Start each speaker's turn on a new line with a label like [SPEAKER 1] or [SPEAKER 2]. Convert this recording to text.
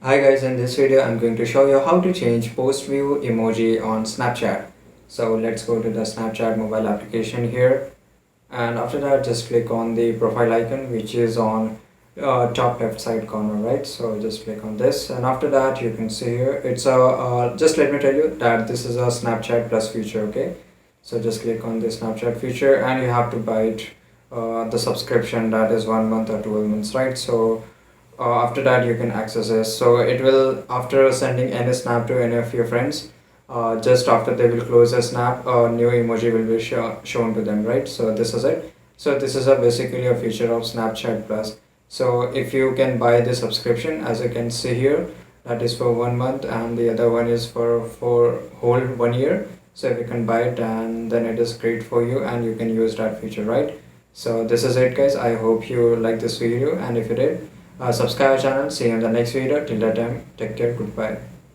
[SPEAKER 1] Hi guys, in this video I'm going to show you how to change post view emoji on Snapchat. So let's go to the Snapchat mobile application here, and after that just click on the profile icon which is on top left side corner, right? So just click on this, and after that you can see here it's a just let me tell you that this is a Snapchat plus feature. Okay, so just click on the Snapchat feature and you have to buy it the subscription, that is 1 month or 12 months, right? So after that you can access this, so it will, after sending any snap to any of your friends, just after they will close a snap, a new emoji will be shown to them, right? So this is it. So this is a basically a feature of Snapchat plus. So if you can buy the subscription, as you can see here, that is for 1 month and the other one is for whole 1 year. So if you can buy it, and then it is great for you and you can use that feature, right? So this is it guys, I hope you like this video, and if you did, subscribe our channel. See you in the next video. Till that time, take care. Goodbye.